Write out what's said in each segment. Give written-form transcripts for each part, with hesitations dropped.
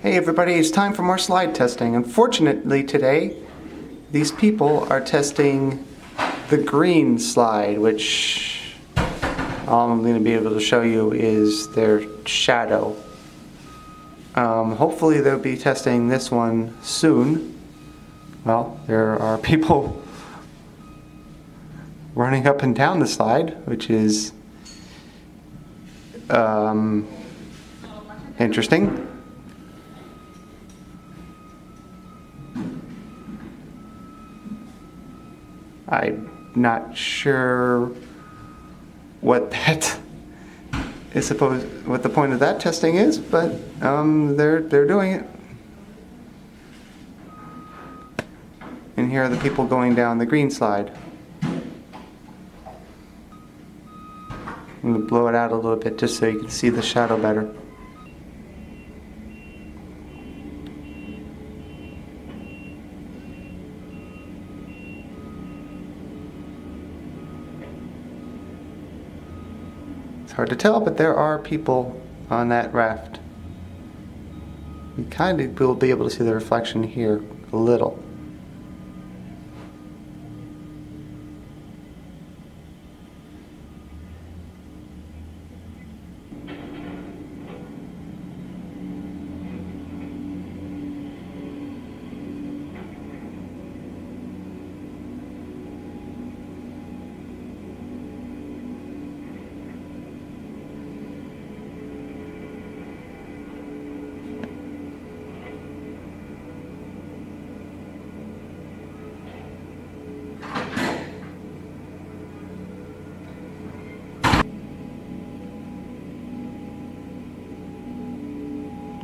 Hey everybody, it's time for more slide testing. Unfortunately today, these people are testing the green slide, which all I'm going to be able to show you is their shadow. Hopefully they'll be testing this one soon. Well, there are people running up and down the slide, which is interesting. I'm not sure what that is what the point of that testing is, but they're doing it. And here are the people going down the green slide. I'm going to blow it out a little bit just so you can see the shadow better. It's hard to tell, but there are people on that raft. You kind of will be able to see the reflection here a little.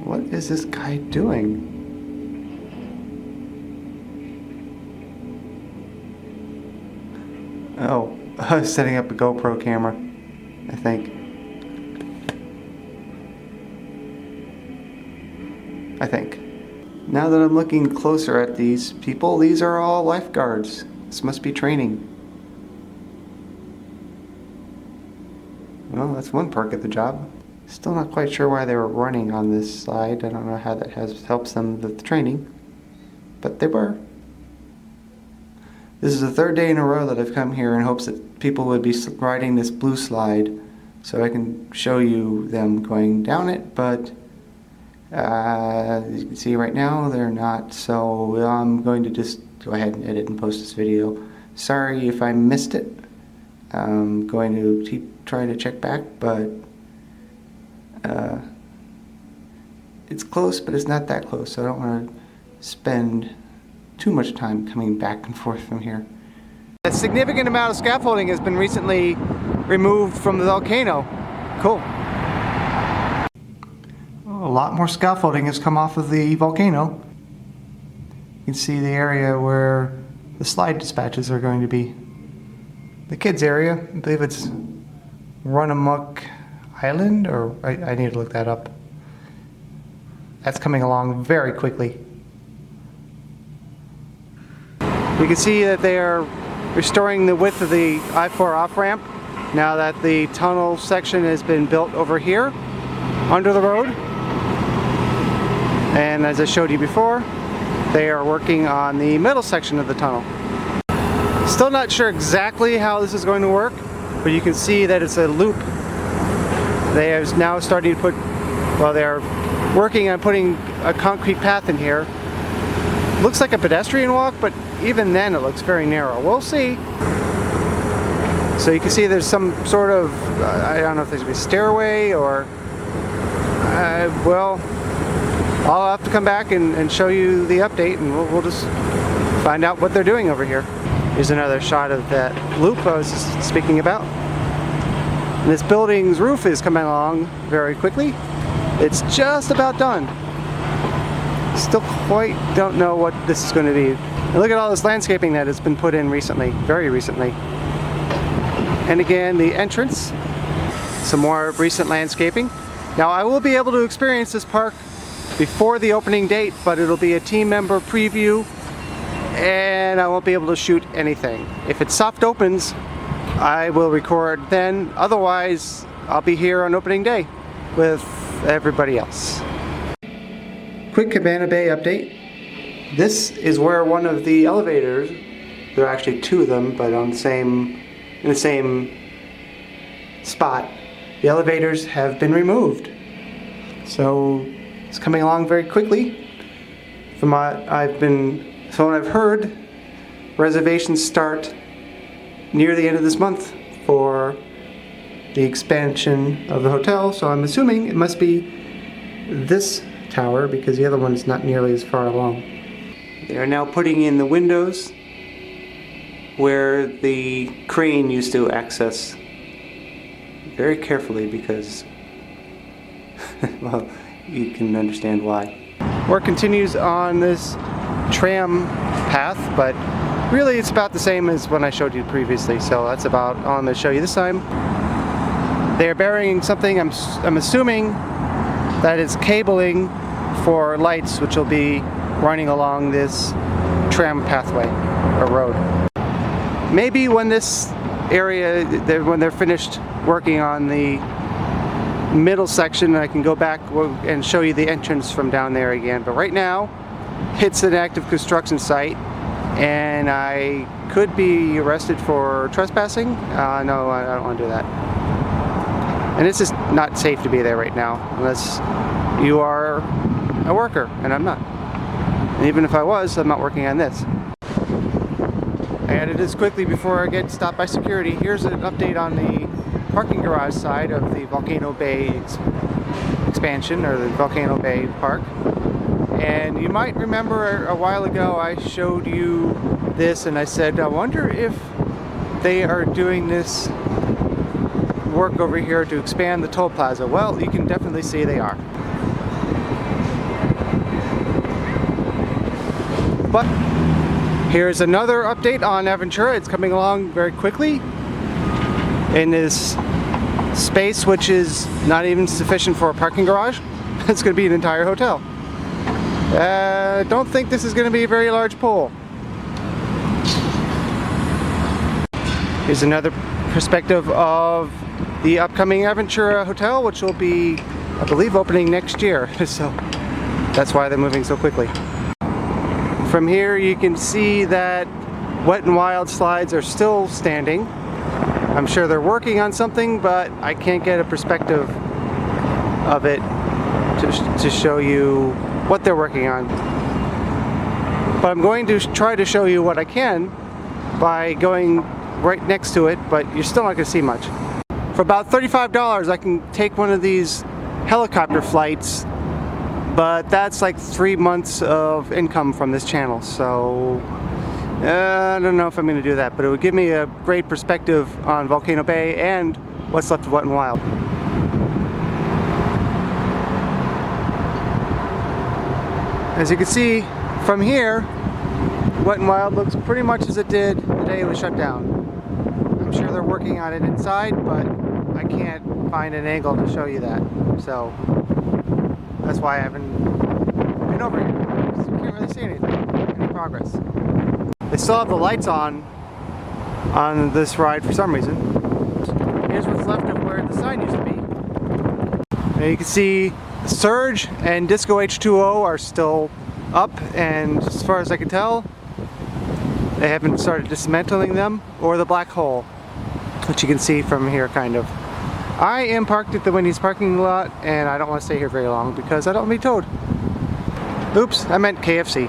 What is this guy doing? Oh, I was setting up a GoPro camera, I think. Now that I'm looking closer at these people, these are all lifeguards. This must be training. Well, that's one perk of the job. Still not quite sure why they were running on this slide. I don't know how that helps them with the training, but they were. This is the third day in a row that I've come here in hopes that people would be riding this blue slide so I can show you them going down it, but as you can see right now they're not, so I'm going to just go ahead and edit and post this video. Sorry if I missed it. I'm going to keep trying to check back, but it's close, but it's not that close, so I don't want to spend too much time coming back and forth from here. A significant amount of scaffolding has been recently removed from the volcano. Cool. A lot more scaffolding has come off of the volcano. You can see the area where the slide dispatches are going to be. The kids area, I believe it's Run Amok Island, or I need to look that up. That's coming along very quickly. You can see that they are restoring the width of the I-4 off-ramp now that the tunnel section has been built over here under the road. And as I showed you before, they are working on the middle section of the tunnel. Still not sure exactly how this is going to work, but you can see that it's a loop. They are now starting to put, well, they're working on putting a concrete path in here. Looks like a pedestrian walk, but even then it looks very narrow. We'll see. So you can see there's some sort of, I don't know if there's going to be a stairway or, well, I'll have to come back and show you the update, and we'll just find out what they're doing over here. Here's another shot of that loop I was speaking about. And this building's roof is coming along very quickly. It's just about done. Still quite don't know what this is going to be. And look at all this landscaping that has been put in recently, very recently. And again, the entrance, some more recent landscaping. Now I will be able to experience this park before the opening date, but it'll be a team member preview and I won't be able to shoot anything. If it soft opens, I will record then. Otherwise, I'll be here on opening day with everybody else. quick Cabana Bay update. This is where one of the elevators, there are actually two of them, but in the same spot, the elevators have been removed. So it's coming along very quickly. From what I've heard, reservations start near the end of this month for the expansion of the hotel, so I'm assuming it must be this tower because the other one is not nearly as far along. They are now putting in the windows where the crane used to access, very carefully because well, you can understand why. Work continues on this tram path, but really it's about the same as when I showed you previously, so that's about all I'm going to show you this time. They're burying something, I'm assuming that it's cabling for lights which will be running along this tram pathway or road. Maybe when this area, when they're finished working on the middle section, I can go back and show you the entrance from down there again. But right now, it's an active construction site, and I could be arrested for trespassing. No, I don't want to do that. And it's just not safe to be there right now, unless you are a worker, and I'm not. And even if I was, I'm not working on this. I added this quickly before I get stopped by security. Here's an update on the parking garage side of the Volcano Bay expansion, or the Volcano Bay Park. And you might remember a while ago I showed you this and I said, I wonder if they are doing this work over here to expand the toll plaza. Well, you can definitely see they are. But here's another update on Aventura. It's coming along very quickly in this space which is not even sufficient for a parking garage. It's going to be an entire hotel. Don't think this is going to be a very large pool. Here's another perspective of the upcoming Aventura hotel, which will be, I believe, opening next year. So that's why they're moving so quickly. From here you can see that Wet n Wild slides are still standing. I'm sure they're working on something, but I can't get a perspective of it to show you what they're working on. But I'm going to try to show you what I can by going right next to it, but you're still not going to see much. For about $35 I can take one of these helicopter flights, but that's like 3 months of income from this channel, so I don't know if I'm going to do that, but it would give me a great perspective on Volcano Bay and what's left of Wet n Wild. As you can see from here, Wet n Wild looks pretty much as it did the day it was shut down. I'm sure they're working on it inside, but I can't find an angle to show you that. So that's why I haven't been over here, because you can't really see anything, any progress. They still have the lights on this ride for some reason. Here's what's left of where the sign used to be. Now you can see Surge and Disco H2O are still up, and as far as I can tell, they haven't started dismantling them, or the black hole, which you can see from here kind of. I am parked at the Wendy's parking lot, and I don't want to stay here very long because I don't want to be towed. Oops, I meant KFC.